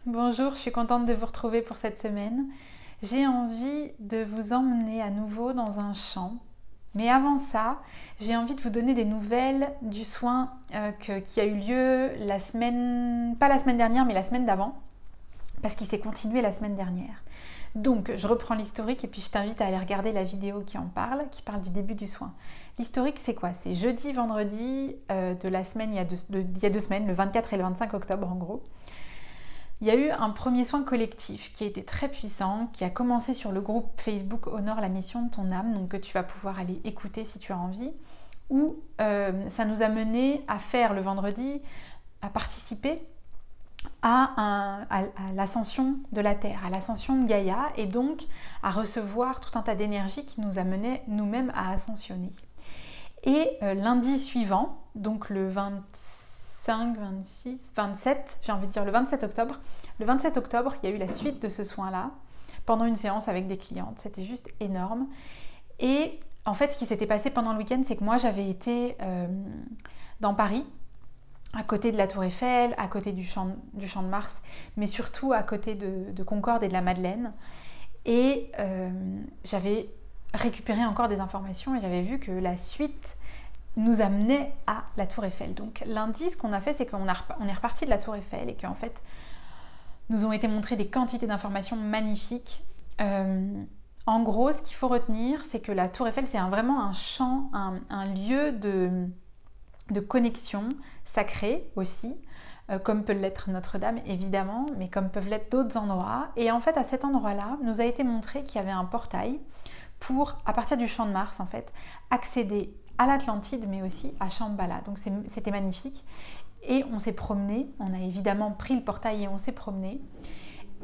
Bonjour, je suis contente de vous retrouver pour cette semaine. J'ai envie de vous emmener à nouveau dans un champ. Mais avant ça, j'ai envie de vous donner des nouvelles du soin qui a eu lieu la semaine, pas la semaine dernière, mais la semaine d'avant, parce qu'il s'est continué la semaine dernière. Donc, je reprends l'historique et puis je t'invite à aller regarder la vidéo qui parle du début du soin. L'historique, c'est quoi? C'est jeudi, vendredi de la semaine, il y a deux semaines, le 24 et le 25 octobre en gros. Il y a eu un premier soin collectif qui a été très puissant, qui a commencé sur le groupe Facebook Honore la mission de ton âme, donc que tu vas pouvoir aller écouter si tu as envie, où ça nous a mené à faire le vendredi, à participer à l'ascension de la Terre, à l'ascension de Gaïa, et donc à recevoir tout un tas d'énergie qui nous a mené nous-mêmes à ascensionner. Et lundi suivant, donc le 25, 26, 27, j'ai envie de dire le 27 octobre. Le 27 octobre, il y a eu la suite de ce soin-là, pendant une séance avec des clientes. C'était juste énorme. Et en fait, ce qui s'était passé pendant le week-end, c'est que moi, j'avais été dans Paris, à côté de la Tour Eiffel, à côté du champ de Mars, mais surtout à côté de Concorde et de la Madeleine. Et j'avais récupéré encore des informations et j'avais vu que la suite nous amenait à la Tour Eiffel. Donc lundi, ce qu'on a fait, c'est qu'on est reparti de la Tour Eiffel et qu'en fait, nous ont été montrées des quantités d'informations magnifiques. En gros, ce qu'il faut retenir, c'est que la Tour Eiffel, c'est vraiment un champ, un lieu de connexion sacrée aussi, comme peut l'être Notre-Dame évidemment, mais comme peuvent l'être d'autres endroits. Et en fait, à cet endroit-là, nous a été montré qu'il y avait un portail pour, à partir du champ de Mars en fait, accéder à l'Atlantide, mais aussi à Shambhala. Donc c'était magnifique. Et on s'est promené, on a évidemment pris le portail et on s'est promené.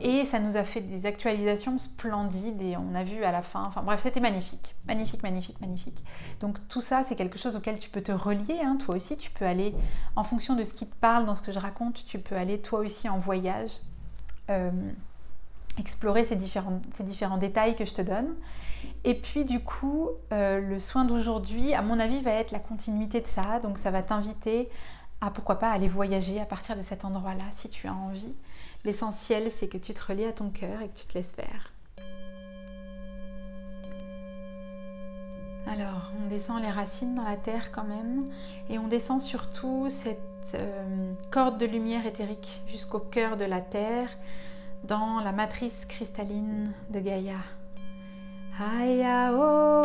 Et ça nous a fait des actualisations splendides et on a vu à la fin, enfin bref, c'était magnifique. Magnifique, magnifique, magnifique. Donc tout ça, c'est quelque chose auquel tu peux te relier, hein. Toi aussi, tu peux aller, en fonction de ce qui te parle dans ce que je raconte, tu peux aller toi aussi en voyage, explorer ces différents détails que je te donne. Et puis du coup, le soin d'aujourd'hui, à mon avis, va être la continuité de ça. Donc ça va t'inviter à, pourquoi pas, aller voyager à partir de cet endroit-là si tu as envie. L'essentiel, c'est que tu te relies à ton cœur et que tu te laisses faire. Alors, on descend les racines dans la terre quand même, et on descend surtout cette corde de lumière éthérique jusqu'au cœur de la terre, dans la matrice cristalline de Gaïa. Aya o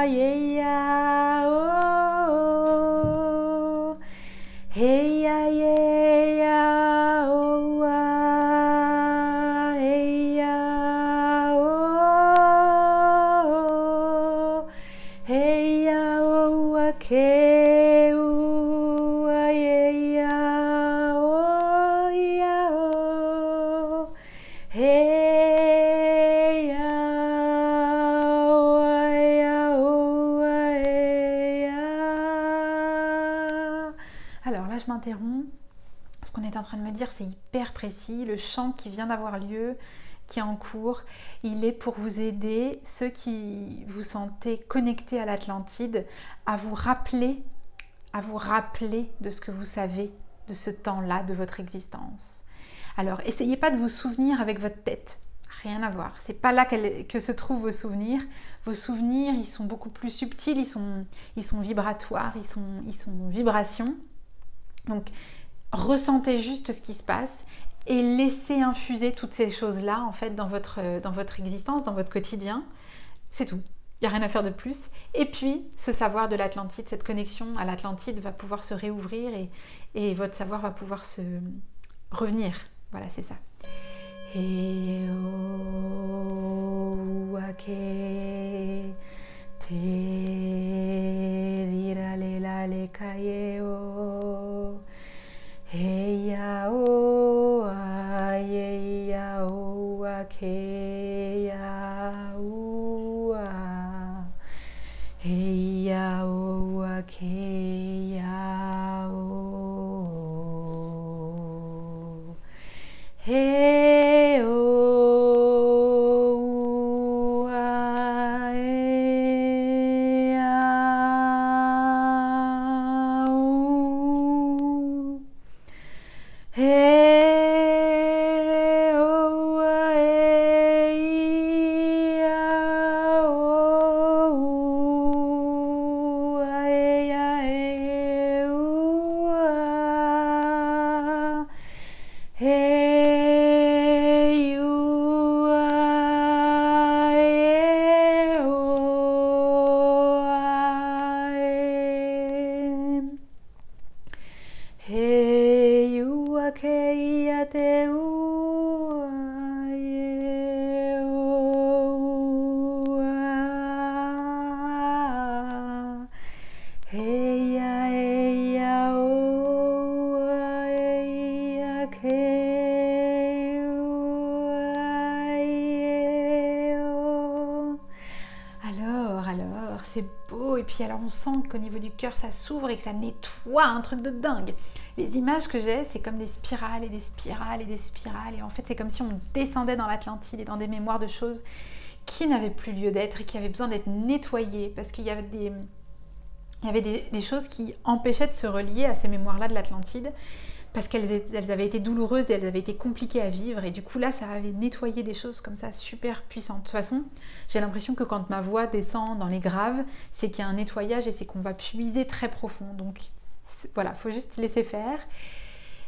ya o hey ya ya o hey ya o hey ya o ke o ya o ya o hey. Alors là, je m'interromps. Ce qu'on est en train de me dire, c'est hyper précis. Le chant qui vient d'avoir lieu, qui est en cours, il est pour vous aider, ceux qui vous sentez connectés à l'Atlantide, à vous rappeler de ce que vous savez de ce temps-là, de votre existence. Alors, essayez pas de vous souvenir avec votre tête. Rien à voir. C'est pas là que se trouvent vos souvenirs. Vos souvenirs, ils sont beaucoup plus subtils, ils sont vibratoires, ils sont vibrations. Donc, ressentez juste ce qui se passe et laissez infuser toutes ces choses-là en fait dans votre existence, dans votre quotidien. C'est tout. Il n'y a rien à faire de plus. Et puis, ce savoir de l'Atlantide, cette connexion à l'Atlantide va pouvoir se réouvrir et votre savoir va pouvoir se revenir. Voilà, c'est ça. He o ake te dira le la le kaye o he ya o a ye ya o ake ya o a he ya o ake ya o he o He ua keia te ua e ua. Heia eia oa eia ke ua e o. Alors, c'est beau. Et puis alors on sent qu'au niveau du cœur ça s'ouvre et que ça nettoie, un truc de dingue. Les images que j'ai, c'est comme des spirales et des spirales et des spirales. Et en fait, c'est comme si on descendait dans l'Atlantide et dans des mémoires de choses qui n'avaient plus lieu d'être et qui avaient besoin d'être nettoyées. Parce qu'il y avait des choses qui empêchaient de se relier à ces mémoires-là de l'Atlantide. Parce qu'elles avaient été douloureuses et elles avaient été compliquées à vivre. Et du coup, là, ça avait nettoyé des choses comme ça, super puissantes. De toute façon, j'ai l'impression que quand ma voix descend dans les graves, c'est qu'il y a un nettoyage et c'est qu'on va puiser très profond. Donc, voilà, il faut juste laisser faire.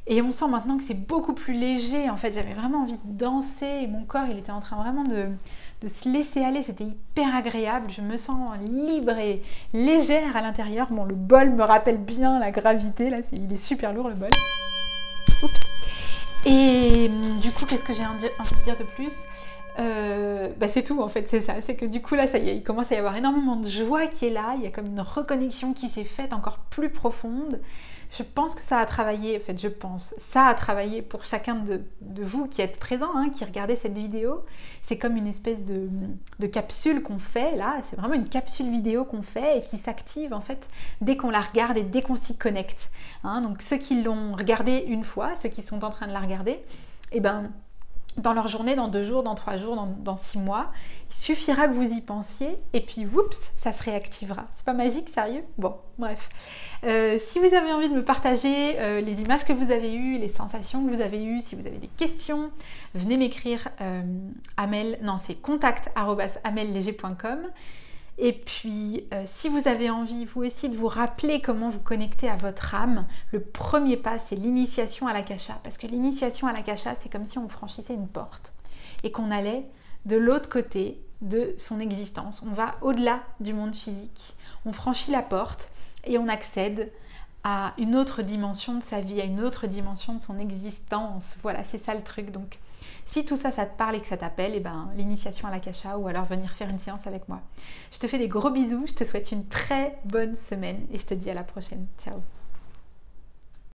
Et on sent maintenant que c'est beaucoup plus léger. En fait, j'avais vraiment envie de danser et mon corps, il était en train vraiment de se laisser aller. C'était hyper agréable. Je me sens libre et légère à l'intérieur. Bon, le bol me rappelle bien la gravité. Là, il est super lourd, le bol. Oups. Et du coup, qu'est-ce que j'ai envie de dire de plus ? C'est tout en fait, c'est ça. C'est que du coup là, ça y est, il commence à y avoir énormément de joie qui est là. Il y a comme une reconnexion qui s'est faite encore plus profonde. Je pense que ça a travaillé, en fait, ça a travaillé pour chacun de vous qui êtes présents, hein, qui regardez cette vidéo. C'est comme une espèce de capsule qu'on fait là. C'est vraiment une capsule vidéo qu'on fait et qui s'active en fait dès qu'on la regarde et dès qu'on s'y connecte. Hein. Donc ceux qui l'ont regardée une fois, ceux qui sont en train de la regarder, dans leur journée, dans 2 jours, dans 3 jours, dans 6 mois, il suffira que vous y pensiez et puis whoops, ça se réactivera. C'est pas magique, sérieux ? Bon, bref. Si vous avez envie de me partager les images que vous avez eues, les sensations que vous avez eues, si vous avez des questions, venez m'écrire c'est contact@amelleger.com. Et puis, si vous avez envie, vous aussi, de vous rappeler comment vous connecter à votre âme, le premier pas, c'est l'initiation à l'Akasha. Parce que l'initiation à l'Akasha, c'est comme si on franchissait une porte et qu'on allait de l'autre côté de son existence. On va au-delà du monde physique. On franchit la porte et on accède à une autre dimension de sa vie, à une autre dimension de son existence. Voilà, c'est ça le truc. Donc, si tout ça, ça te parle et que ça t'appelle, l'initiation à l'Akasha ou alors venir faire une séance avec moi. Je te fais des gros bisous, je te souhaite une très bonne semaine et je te dis à la prochaine. Ciao.